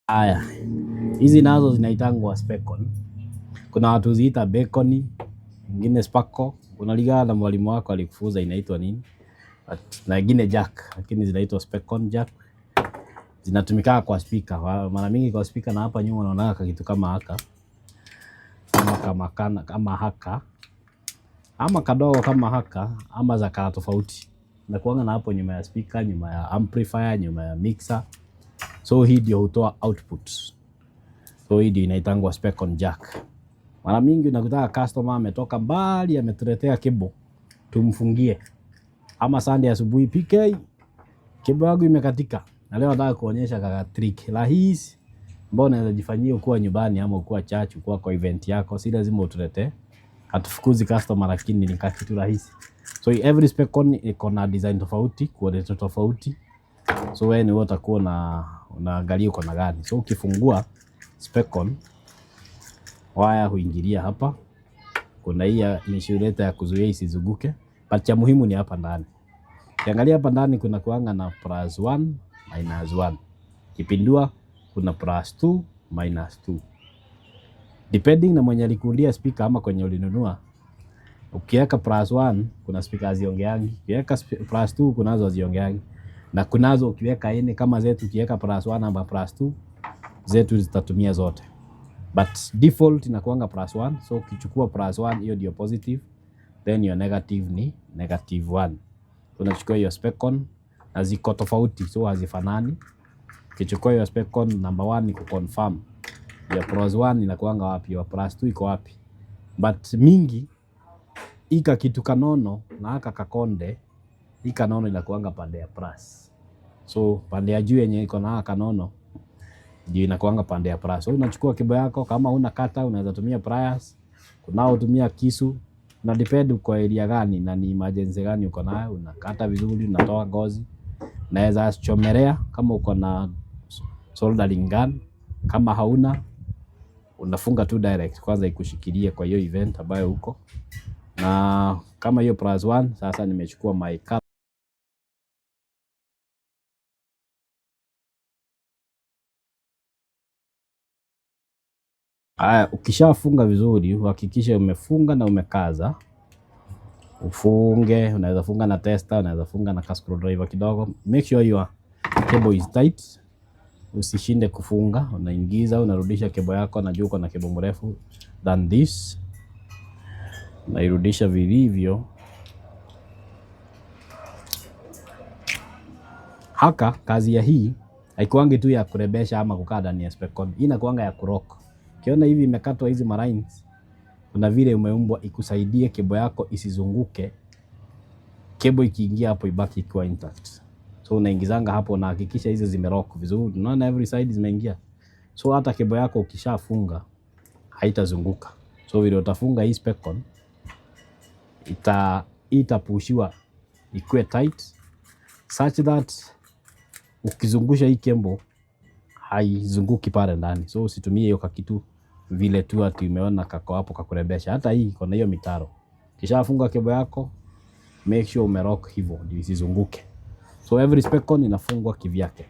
Haya, hizi nazo zinaitangwa Specon. Kuna watu ziita bacon, wengine spako, unalingana na mwalimu wako alikufunza inaitwa nini. Na wengine jack, lakini zinaitwa Specon jack. Zinatumika kwa speaker. Mara mingi kwa speaker, na hapa nyuma unaona kitu kama haka. Kama haka. Ama kadogo kama haka, ama za kala tofauti. Na kuanga na hapo nyuma ya speaker, nyuma ya amplifier, nyuma ya mixer. So hii ndio hutoa output. So hii ndio inaitangwa Specon jack. Mara mingi unakuta customer ametoka mbali, ametuletea cable tumfungie. Ama Sunday asubuhi PK, cable yangu imekatika. Na leo nataka kuonyesha kaka trick rahisi ambao unaweza jifanyia ukiwa nyumbani ama ukiwa church, ukiwa kwa event yako, si lazima utuletee. Hatufukuzi customer, lakini ni kitu rahisi. So every Specon iko na design tofauti, quality tofauti. So wewe ni utakuwa unaangalia uko na gani. So ukifungua Specon, waya huingilia hapa. Kuna hii insulator ya kuzuia isizunguke. But cha muhimu ni hapa ndani. Ukiangalia hapa ndani kuna kuanga na +1 -1. Kipindua kuna +2 -2. Depending na mwenye alikuundia speaker ama kwenye ulinunua. Ukiweka +1 kuna speaker haziongeangi. Ukiweka +2 kunazo haziongeangi. Na kunazo ukiweka ine kama zetu, ukiweka +1 ama +2 zetu zitatumia zote. But default inakuanga +1. So ukichukua +1 hiyo ndio positive, then your negative ni -1. Unachukua hiyo Specon na ziko tofauti, so hazifanani. Ukichukua hiyo Specon number 1 ni kuconfirm ya +1 inakuanga wapi, ya +2 iko wapi. But mingi ika kitu kanono na aka kakonde, ika nono inakuanga pande ya plus. So pande ya juu yenye iko na kanono ndio inakuanga pande ya plus. So unachukua cable yako, kama una kata unaweza tumia pliers, kunao tumia kisu, na depend uko area gani na ni emergency gani uko nayo. Unakata vizuri, unatoa ngozi, naweza chomelea kama uko na soldering gun. Kama hauna, unafunga tu direct kwanza ikushikilie kwa hiyo event ambayo uko. Na kama hiyo +1 sasa nimechukua my cup. Haya, ukishafunga vizuri, uhakikishe umefunga na umekaza. Ufunge, unaweza funga na tester, unaweza funga na screwdriver kidogo. Make sure your cable is tight. Usishinde kufunga, unaingiza, unarudisha cable yako, na juu uko na cable mrefu than this. Nairudisha vilivyo. Haka kazi ya hii haikuangi tu ya kurebesha ama kukaa ndani ya Specon. Hii inakuanga ya kurock. Ukiona hivi imekatwa hizi marines, kuna vile umeumbwa ikusaidie cable yako isizunguke. Cable ikiingia hapo ibaki ikiwa intact. So unaingizanga hapo na hakikisha hizo zimerock vizuri. Unaona every side zimeingia. So hata cable yako ukishafunga haitazunguka. So vile utafunga hii Specon itapushiwa ikuwe tight such that ukizungusha hii cable haizunguki pale ndani. So usitumie hiyo kitu vile tu ati umeona kako hapo kakurebesha. Hata hii iko na hiyo mitaro. Kisha funga cable yako, make sure umerock hivyo ndio isizunguke. So every Specon inafungwa kivyake.